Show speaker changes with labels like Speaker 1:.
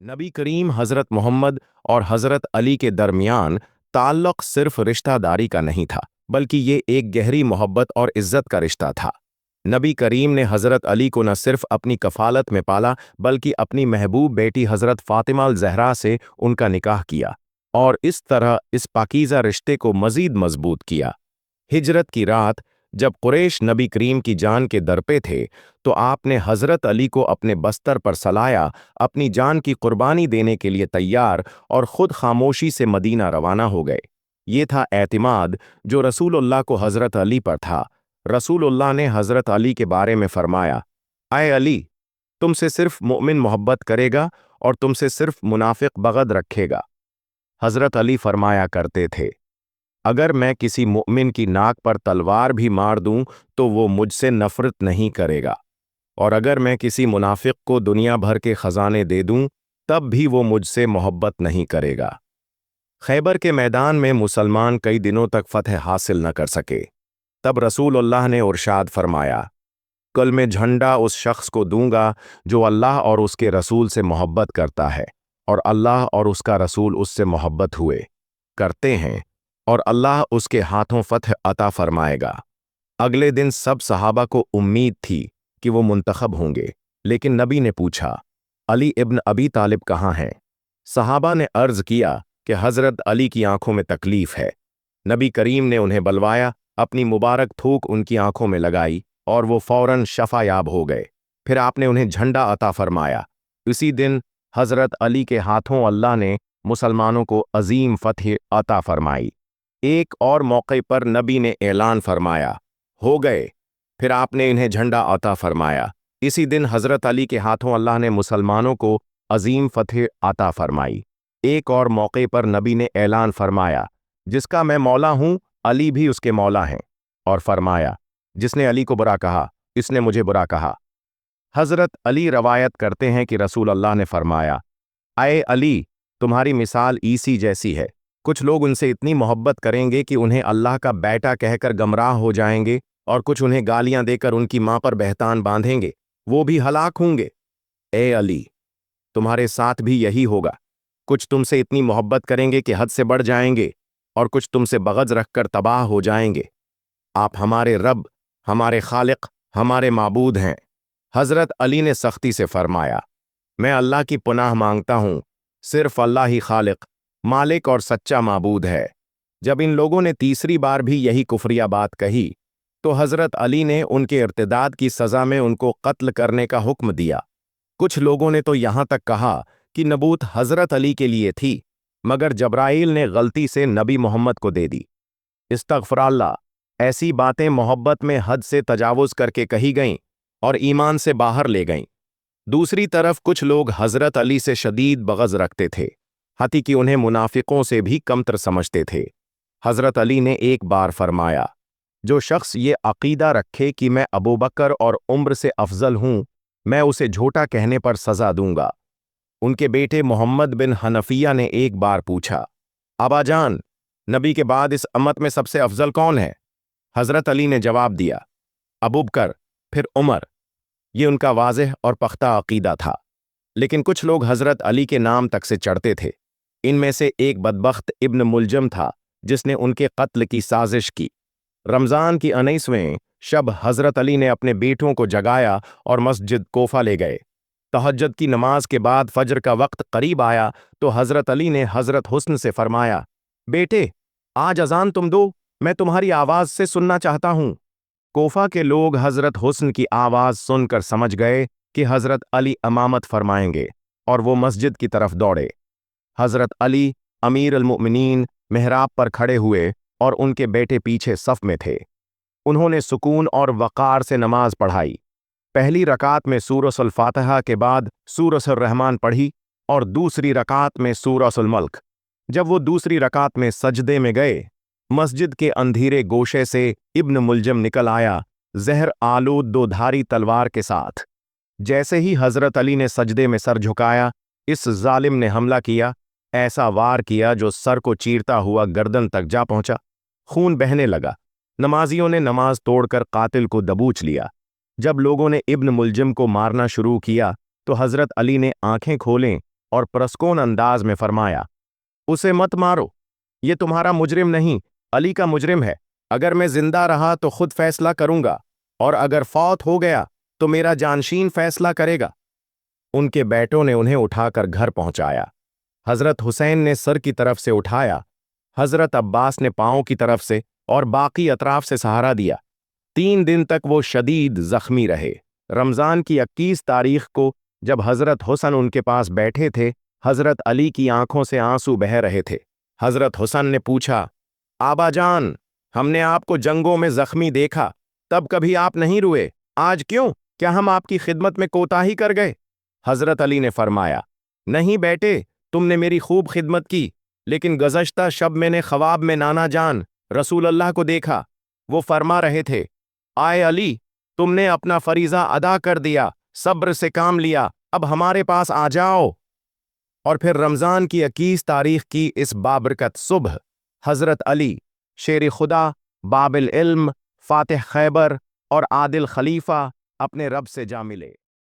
Speaker 1: नबी करीम हज़रत मोहम्मद और हज़रत अली के दरमियान ताल्लुक़ सिर्फ रिश्तेदारी का नहीं था, बल्कि ये एक गहरी मोहब्बत और इज़्ज़त का रिश्ता था। नबी करीम ने हज़रत अली को न सिर्फ अपनी कफ़ालत में पाला, बल्कि अपनी महबूब बेटी हज़रत फ़ातिमा ज़हरा से उनका निकाह किया और इस तरह इस पाकीज़ा रिश्ते को मज़ीद मज़बूत किया। हिजरत की रात जब कुरैश नबी करीम की जान के दर पे थे, तो आपने हज़रत अली को अपने बस्तर पर सलाया, अपनी जान की कुर्बानी देने के लिए तैयार और ख़ुद खामोशी से मदीना रवाना हो गए। ये था एतिमाद जो रसूलुल्लाह को हज़रत अली पर था। रसूलुल्लाह ने हज़रत अली के बारे में फरमाया, ऐ अली, तुमसे सिर्फ मोमिन मोहब्बत करेगा और तुमसे सिर्फ मुनाफिक बग़द रखेगा। हज़रत अली फरमाया करते थे, अगर मैं किसी मुमिन की नाक पर तलवार भी मार दूं तो वो मुझसे नफरत नहीं करेगा, और अगर मैं किसी मुनाफिक को दुनिया भर के खजाने दे दूं तब भी वो मुझसे मोहब्बत नहीं करेगा। खैबर के मैदान में मुसलमान कई दिनों तक फतह हासिल न कर सके। तब रसूलुल्लाह ने इरशाद फरमाया, कल मैं झंडा उस शख्स को दूंगा जो अल्लाह और उसके रसूल से मोहब्बत करता है और अल्लाह और उसका रसूल उससे मोहब्बत हुए करते हैं, और अल्लाह उसके हाथों फतह अता फरमाएगा। अगले दिन सब सहाबा को उम्मीद थी कि वो मुंतखब होंगे, लेकिन नबी ने पूछा, अली इब्न अबी तालिब कहाँ हैं? सहाबा ने अर्ज किया कि हज़रत अली की आंखों में तकलीफ है। नबी करीम ने उन्हें बलवाया, अपनी मुबारक थूक उनकी आंखों में लगाई और वो फौरन शफायाब हो गए। फिर आपने उन्हें झंडा अता फरमाया। इसी दिन हज़रत अली के हाथों अल्लाह ने मुसलमानों को अजीम फतह अता फरमाई। एक और मौके पर नबी ने ऐलान फरमाया, हो गए। फिर आपने इन्हें झंडा अता फरमाया। इसी दिन हज़रत अली के हाथों अल्लाह ने मुसलमानों को अजीम फतह अता फरमाई। एक और मौके पर नबी ने ऐलान फरमाया, जिसका मैं मौला हूं, अली भी उसके मौला हैं, और फरमाया, जिसने अली को बुरा कहा, इसने मुझे बुरा कहा। हज़रत अली रवायत करते हैं कि रसूल अल्लाह ने फरमाया, आए अली, तुम्हारी मिसाल ईसी जैसी है। कुछ लोग उनसे इतनी मोहब्बत करेंगे कि उन्हें अल्लाह का बेटा कहकर गमराह हो जाएंगे, और कुछ उन्हें गालियां देकर उनकी मां पर बहतान बांधेंगे, वो भी हलाक होंगे। ए अली, तुम्हारे साथ भी यही होगा। कुछ तुमसे इतनी मोहब्बत करेंगे कि हद से बढ़ जाएंगे, और कुछ तुमसे बग़ज़ रखकर तबाह हो जाएंगे। आप हमारे रब, हमारे खालिक, हमारे माबूद हैं। हज़रत अली ने सख्ती से फरमाया, मैं अल्लाह की पनाह मांगता हूँ, सिर्फ अल्लाह ही खालिक, मालिक और सच्चा माबूद है। जब इन लोगों ने तीसरी बार भी यही कुफरिया बात कही, तो हज़रत अली ने उनके इर्तिदाद की सज़ा में उनको कत्ल करने का हुक्म दिया। कुछ लोगों ने तो यहाँ तक कहा कि नबूत हज़रत अली के लिए थी, मगर जब्राइल ने गलती से नबी मोहम्मद को दे दी। इस्तग़फ़िरुल्लाह, ऐसी बातें मोहब्बत में हद से तजावुज़ करके कही गईं और ईमान से बाहर ले गईं। दूसरी तरफ कुछ लोग हज़रत अली से शदीद बग़ज़ रखते थे, हती कि उन्हें मुनाफिकों से भी कमतर समझते थे। हज़रत अली ने एक बार फरमाया, जो शख्स ये अक़ीदा रखे कि मैं अबू बकर और उम्र से अफजल हूं, मैं उसे झूठा कहने पर सज़ा दूंगा। उनके बेटे मोहम्मद बिन हनफिया ने एक बार पूछा, अबाजान, नबी के बाद इस अम्मत में सबसे अफजल कौन है? हज़रत अली ने जवाब दिया, अबू बकर, फिर उमर। ये उनका वाज़ेह और पख्ता अक़ीदा था। लेकिन कुछ लोग हज़रत अली के नाम तक से चढ़ते थे। इनमें से एक बदबख्त इब्न मुलजम था, जिसने उनके कत्ल की साजिश की। रमज़ान की 19वें शब हज़रत अली ने अपने बेटों को जगाया और मस्जिद कोफा ले गए। तहज्जुद की नमाज के बाद फजर का वक्त करीब आया तो हज़रत अली ने हज़रत हुस्न से फरमाया, बेटे, आज अजान तुम दो, मैं तुम्हारी आवाज़ से सुनना चाहता हूँ। कोफा के लोग हज़रत हुस्न की आवाज़ सुनकर समझ गए कि हज़रत अली अमामत फरमाएंगे, और वो मस्जिद की तरफ दौड़े। हज़रत अली अमीर अल मोमिनीन मेहराब पर खड़े हुए और उनके बेटे पीछे सफ में थे। उन्होंने सुकून और वक़ार से नमाज पढ़ाई। पहली रकात में सूरह फातिहा के बाद सूरह रहमान पढ़ी और दूसरी रकात में सूरह मुल्क। जब वो दूसरी रकात में सजदे में गए, मस्जिद के अंधेरे गोशे से इब्न मुलजम निकल आया, जहर आलूद दो धारी तलवार के साथ। जैसे ही हज़रत अली ने सजदे में सर झुकाया, इस जालिम ने हमला किया, ऐसा वार किया जो सर को चीरता हुआ गर्दन तक जा पहुंचा। खून बहने लगा। नमाजियों ने नमाज तोड़कर कातिल को दबोच लिया। जब लोगों ने इब्न मुलजम को मारना शुरू किया तो हज़रत अली ने आंखें खोलें और परस्कून अंदाज में फरमाया, उसे मत मारो, ये तुम्हारा मुजरिम नहीं, अली का मुजरिम है। अगर मैं जिंदा रहा तो खुद फैसला करूंगा, और अगर फौत हो गया तो मेरा जानशीन फैसला करेगा। उनके बेटों ने उन्हें उठाकर घर पहुंचाया। हजरत हुसैन ने सर की तरफ से उठाया, हजरत अब्बास ने पांव की तरफ से और बाकी अतराफ से सहारा दिया। 3 दिन तक वो शदीद जख्मी रहे। रमजान की 21 तारीख को जब हजरत हुसन उनके पास बैठे थे, हजरत अली की आंखों से आंसू बह रहे थे। हजरत हुसन ने पूछा, आबा जान, हमने आपको जंगों में जख्मी देखा, तब कभी आप नहीं रुए, आज क्यों? क्या हम आपकी खिदमत में कोताही कर गए? हजरत अली ने फरमाया, नहीं बेटे, तुमने मेरी खूब खिदमत की, लेकिन गुज़श्ता शब मैंने ख्वाब में नाना जान रसूल अल्लाह को देखा। वो फरमा रहे थे, आए अली, तुमने अपना फरीज़ा अदा कर दिया, सब्र से काम लिया, अब हमारे पास आ जाओ। और फिर रमज़ान की 21 तारीख की इस बाबरकत सुबह हजरत अली, शेर खुदा, बाबिल इल्म, फातिह खैबर और आदिल खलीफा अपने रब से जा मिले।